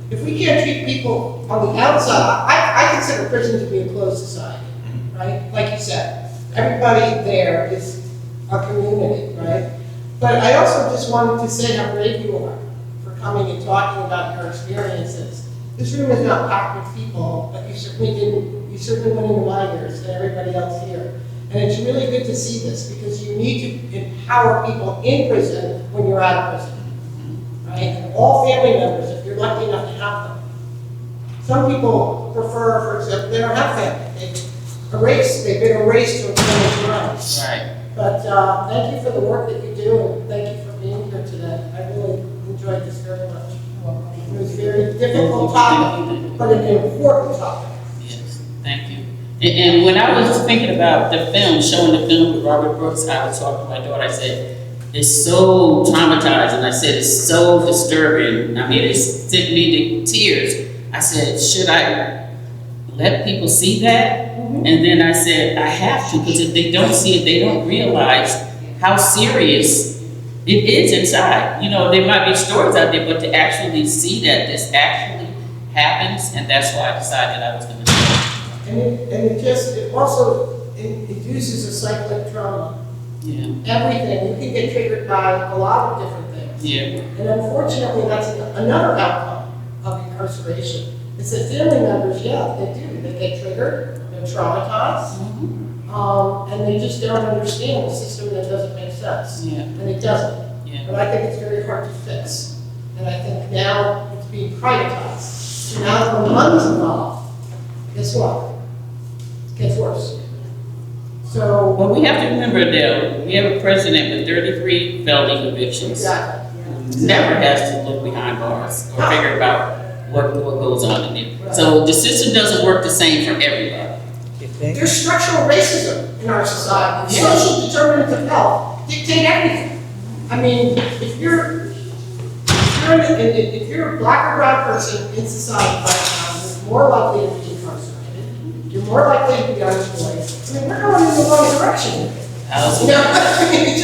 If we can't treat people on the outside, I consider prison to be a closed society, right? Like you said, everybody there is a community, right? But I also just wanted to say how brave you are for coming and talking about your experiences. This room is not packed with people, but you certainly went into my ears and everybody else here. And it's really good to see this because you need to empower people in prison when you're out of prison. Right? And all family members, if you're lucky enough to have them. Some people prefer, for example, they don't have family. They've been erased from family lives. Right. But thank you for the work that you do, and thank you for being here today. I really enjoyed this very much. It was a very difficult topic, but an important topic. Yes, thank you. And when I was thinking about the film, showing the film with Robert Brooks, I was talking to my daughter, I said, it's so traumatizing. I said, it's so disturbing. I mean, it sent me to tears. I said, should I let people see that. And then I said, I have to, because if they don't see it, they don't realize how serious it is inside. You know, there might be stories out there, but to actually see that this actually happens, and that's why I decided I was gonna do it. And it also induces a cyclic trauma. Yeah, Everything, you can get triggered by a lot of different things. yeah, And unfortunately, that's another outcome of incarceration. It's that family members, yeah, they get triggered, they're traumatized, and they just don't understand the system that doesn't make sense. yeah, And it doesn't. yeah. But I think it's very hard to fix. And I think now it's being privatized. So now that the money's involved, guess what? It gets worse. So, Well, we have to remember that we have a president with 33 felony convictions. exactly. Never has to look behind bars or figure out what goes on in there. So the system doesn't work the same for everybody. You think? There's structural racism in our society. Yeah. Social determinants of health dictate everything. I mean, if you're a black or brown person in society right now, you're more likely to be incarcerated. You're more likely to be unemployed. I mean, we're going in the wrong direction. You know, I mean, it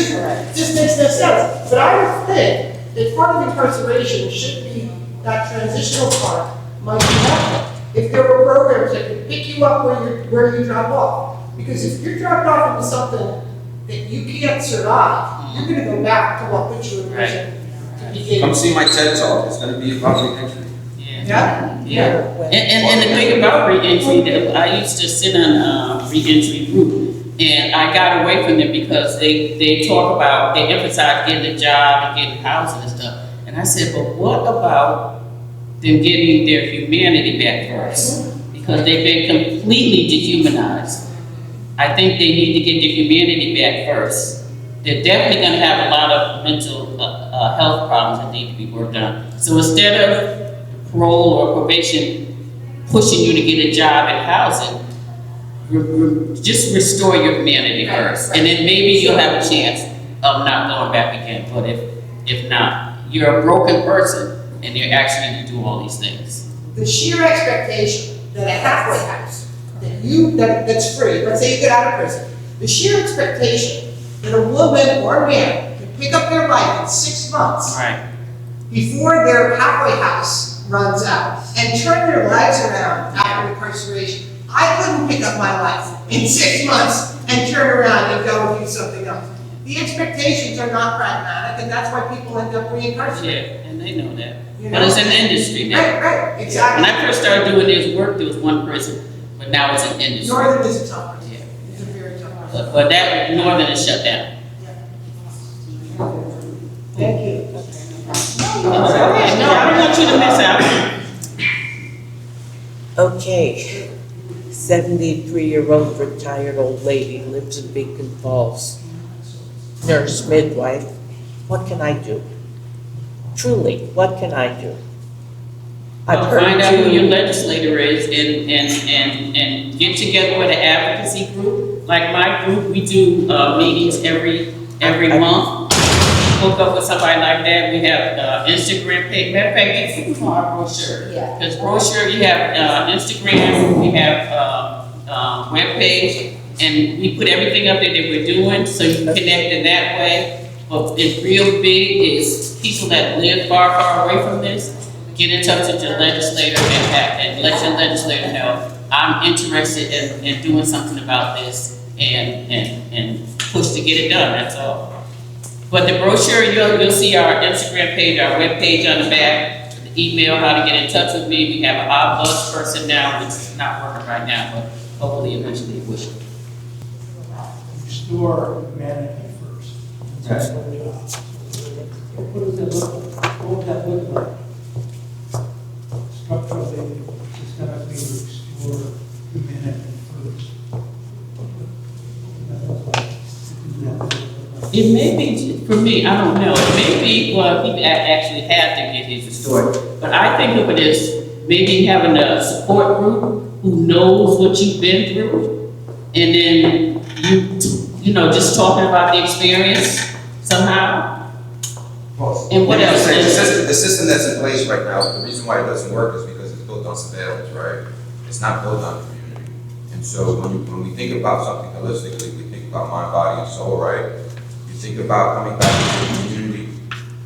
just makes no sense. But I would think that part of incarceration should be that transitional part might be helpful. If there were programs that could pick you up where you drop off. Because if you're dropped off into something that you can't survive, you're going to go back to what put you in prison to begin. Come see my TED Talk, it's gonna be about reentry. Yeah. Yeah. And the thing about reentry, that I used to sit on a reentry group, and I got away from them because they talk about, they emphasize getting a job and getting housing and stuff. And I said, but what about them getting their humanity back first? Because they've been completely dehumanized. I think they need to get their humanity back first. They're definitely gonna have a lot of mental health problems that need to be worked on. So instead of parole or probation pushing you to get a job and housing, just restore your humanity first. And then maybe you'll have a chance of not going back again. But if not, you're a broken person and you're actually to do all these things. The sheer expectation that a halfway house, that's free, let's say you get out of prison, the sheer expectation that a woman or a man can pick up their life in 6 months Right. before their halfway house runs out and turn their lives around after incarceration. I couldn't pick up my life in 6 months and turn around and go and do something else. The expectations are not pragmatic, and that's why people end up reincarcerated. Yeah, and they know that. You But know? it's an industry now. Right, exactly. When I first started doing this work, there was one prison, but now it's an industry. Northern is a tough person. Yeah. It's a very tough person. But that Northern is shut down. Thank you. No, I don't want you to miss out. Okay, 73-year-old retired old lady lives in Beacon Falls. Nurse, midwife, what can I do? Truly, what can I do? I've heard Find out who your you, legislator is and get together with an advocacy group. Like my group, we do meetings every month. Hook up with somebody like that. We have Instagram page. Matter of fact, get from our brochure. Yeah. Because brochure, you have Instagram, we have web page, and we put everything up there that we're doing, so you can connect in that way. But it's real big is people that live far away from this, get in touch with your legislator and let your legislator know, I'm interested in doing something about this and push to get it done, that's all. But the brochure, you'll see our Instagram page, our web page on the back, the email, how to get in touch with me. We have an Oblast person now, which is not working right now, but hopefully eventually it will. Restore humanity first. That's our job. What does that look like? What would that look like? Structurally, systemically restore humanity first. It may be, for me, I don't know, it may be, well, he actually had to get his restored, but I think of it as maybe having a support group who knows what you've been through, and then you know, just talking about the experience somehow. And what else? The system that's in place right now, the reason why it doesn't work is because it's built on surveillance, right? It's not built on community. And so when we think about something holistically, we think about mind, body, and soul, right? You think about coming back into the community.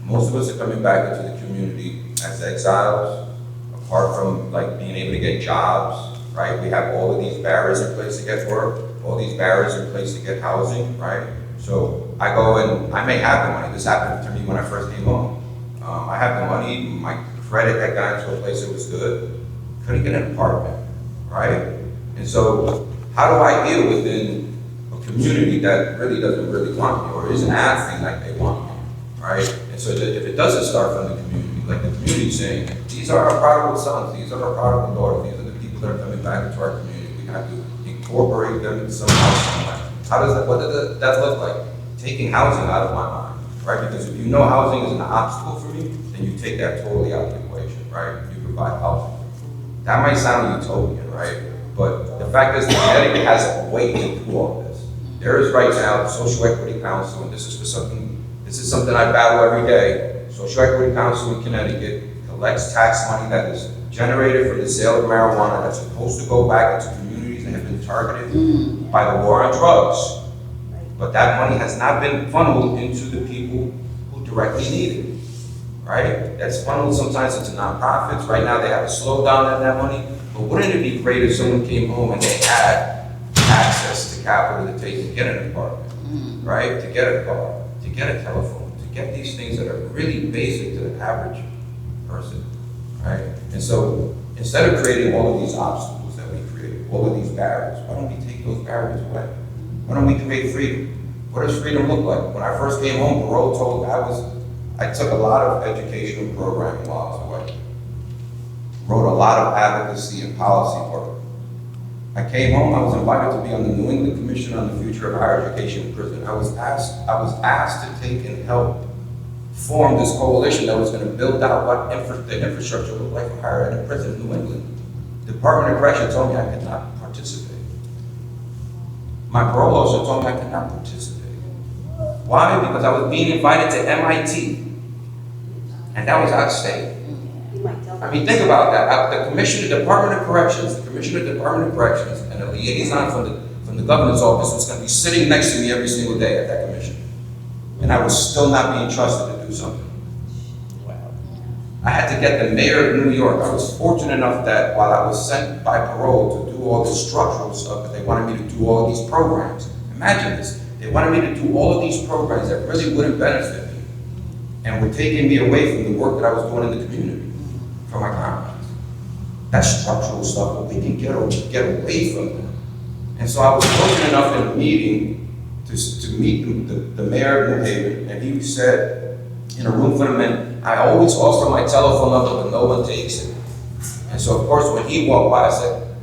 Most of us are coming back into the community as exiles, apart from like being able to get jobs, right? We have all of these barriers in place to get work, all these barriers in place to get housing, right? So I go and I may have the money. This happened to me when I first came home. I have the money, my credit had gotten to a place that was good, couldn't get an apartment, right? And so how do I deal within a community that really doesn't really want me or isn't acting like they want me, right? And so if it doesn't start from the community, like the community saying, these are our prodigal sons, these are our prodigal daughters, these are the people that are coming back into our community, we have to incorporate them somehow, somewhere. How does that, what does that look like? Taking housing out of my mind, right? Because if you know housing is an obstacle for me, then you take that totally out of the equation, right? You provide housing. That might sound utopian, right? But the fact is that Connecticut has a way to do all this. There is right now the Social Equity Council, and this is something I battle every day. Social Equity Council in Connecticut collects tax money that is generated from the sale of marijuana that's supposed to go back into communities that have been targeted by the war on drugs. But that money has not been funneled into the people who directly need it, right? That's funneled sometimes into nonprofits. Right now they have a slowdown in that money. But wouldn't it be great if someone came home and they had access to capital to take and get an apartment, right? To get a car, to get a telephone, to get these things that are really basic to the average person, right? And so instead of creating all of these obstacles that we create, all of these barriers, why don't we take those barriers away? Why don't we create freedom? What does freedom look like? When I first came home, parole told I took a lot of educational programming while I was away. Wrote a lot of advocacy and policy work. I came home, I was invited to be on the New England Commission on the Future of Higher Education in Prison. I was asked to take and help form this coalition that was going to build out what the infrastructure looked like for higher ed in prison in New England. The Department of Correction told me I could not participate. My parole officer told me I could not participate. Why? Because I was being invited to MIT, and that was out of state. I mean, think about that. The Department of Corrections, and a liaison from the governor's office was going to be sitting next to me every single day at that commission. And I was still not being trusted to do something. Wow. I had to get the mayor of New York. I was fortunate enough that while I was sent by parole to do all the structural stuff, that they wanted me to do all of these programs. Imagine this. They wanted me to do all of these programs that really wouldn't benefit me and were taking me away from the work that I was doing in the community for my comrades. That's structural stuff, but we can get away from that. And so I was fortunate enough in a meeting to meet the mayor of New Haven, and he said, in a room full of men, I always offer my telephone number, but no one takes it. And so of course, when he walked by, I said,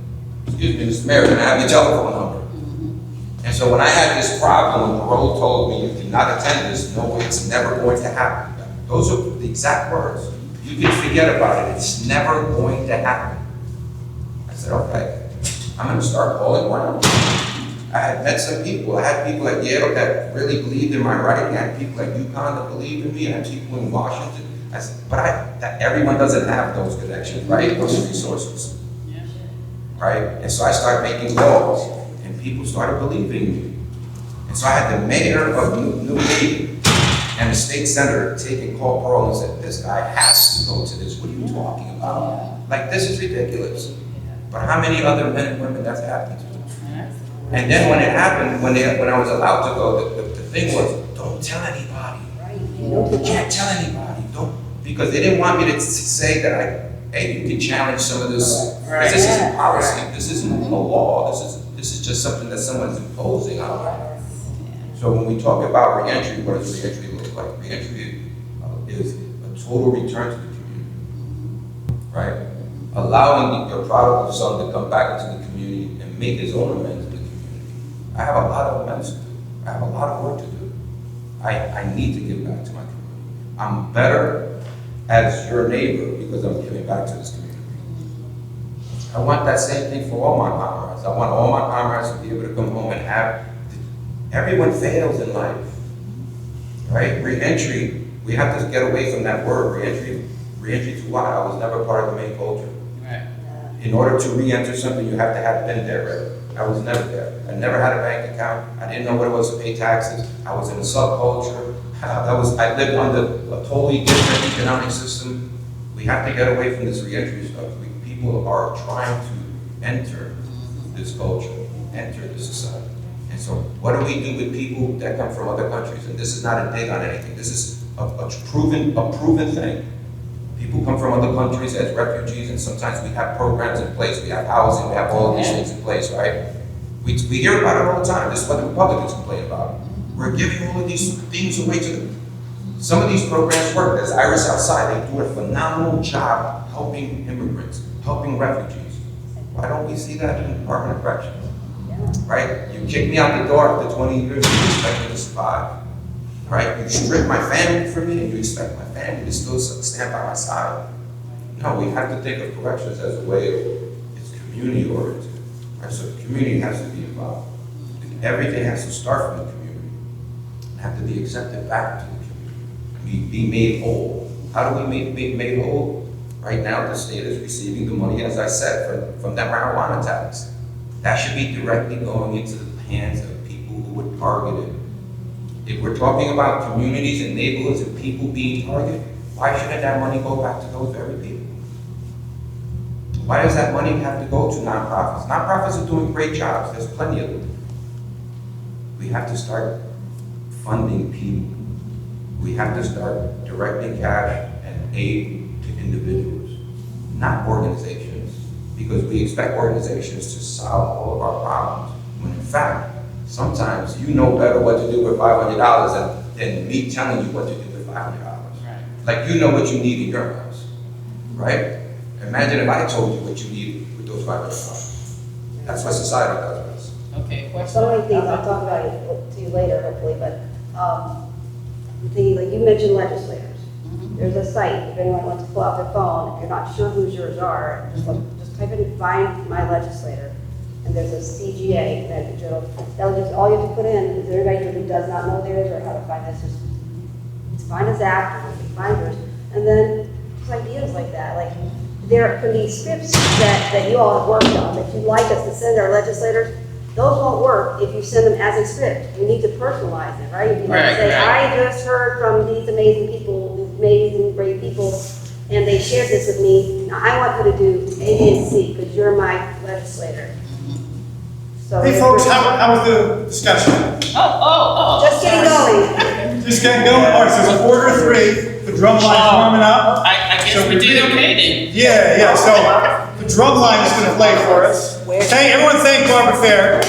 excuse me, Mr. Mayor, can I have your telephone number? And so when I had this problem, when parole told me, you cannot attend this, no, it's never going to happen. Those are the exact words. You can forget about it, it's never going to happen. I said, okay, I'm gonna start calling around. I had met some people. I had people at Yale that really believed in my writing. I had people at UConn that believed in me. I had people in Washington. I said, but everyone doesn't have those connections, right? Those resources, right? And so I started making calls, and people started believing me. And so I had the mayor of New Haven and the state senator take and call parole and said, this guy has to go to this. What are you talking about? Like, this is ridiculous. But how many other men and women that's happened to? And then when it happened, when I was allowed to go, the thing was, don't tell anybody. You can't tell anybody. Because they didn't want me to say that hey, you can challenge some of this. Because this isn't policy. This isn't a law. This is just something that someone's imposing on us. So when we talk about reentry, what does reentry look like? Reentry is a total return to the community, right? Allowing your prodigal son to come back into the community and make his own amends in the community. I have a lot of amends to do. I have a lot of work to do. I need to give back to my community. I'm better as your neighbor because I'm giving back to this community. I want that same thing for all my comrades. I want all my comrades to be able to come home and have, everyone fails in life, right? Reentry, we have to get away from that word, reentry to what? I was never part of the main culture. Right. in order to re-enter something, you have to have been there already. I was never there. I never had a bank account. I didn't know what it was to pay taxes. I was in a subculture. I lived under a totally different economic system. We have to get away from this re-entry stuff. People are trying to enter this culture, enter this society. And so what do we do with people that come from other countries? And this is not a dig on anything. This is a proven thing. People come from other countries as refugees, and sometimes we have programs in place. We have housing, we have all of these things in place, right? We hear about it all the time. This is what the Republicans complain about. We're giving all of these things away to them. Some of these programs work. There's Iris outside. They do a phenomenal job helping immigrants, helping refugees. Why don't we see that in the Department of Corrections? Right? You kick me out the door after 20 years, you expect me to survive. Right? You strip my family from me, and you expect my family to still stand by my side. No, we have to think of corrections as a way of, it's community oriented. Right? So the community has to be involved. Everything has to start from the community. And have to be accepted back to the community. Be made whole. How do we be made whole? Right now, the state is receiving the money, as I said, from that marijuana tax. That should be directly going into the hands of people who were targeted. If we're talking about communities and neighborhoods and people being targeted, why shouldn't that money go back to those very people? Why does that money have to go to nonprofits? Nonprofits are doing great jobs. There's plenty of them. We have to start funding people. We have to start directing cash and aid to individuals, not organizations, because we expect organizations to solve all of our problems, when in fact, sometimes you know better what to do with $500 than me telling you what to do with $500. Right. Like you know what you need in your house, right? Imagine if I told you what you need with those $500. That's what society does with us. Okay, question? So many things, I'll talk about it to you later, hopefully, but, like you mentioned legislators. There's a site, if anyone wants to pull out their phone, if you're not sure who yours are, just type in find my legislator. And there's a CGA, Connecticut Journal. That'll just, all you have to put in, is there anybody who does not know theirs or how to find this? Just find a Zach or find yours. And then just ideas like that. Like there can be scripts that you all have worked on that you'd like us to send our legislators. Those won't work if you send them as a script. You need to personalize it, right? You need to say, I just heard from these amazing people, these amazing, great people, and they shared this with me. Now I want you to do A, B, and C because you're my legislator. So Hey folks, how was the discussion? just getting going. Just getting going. All right, so it's 4:03. The drum line's warming up. I guess So we did okay then. Yeah. So the drum line is going to play for us. Everyone thank Barbara Fair.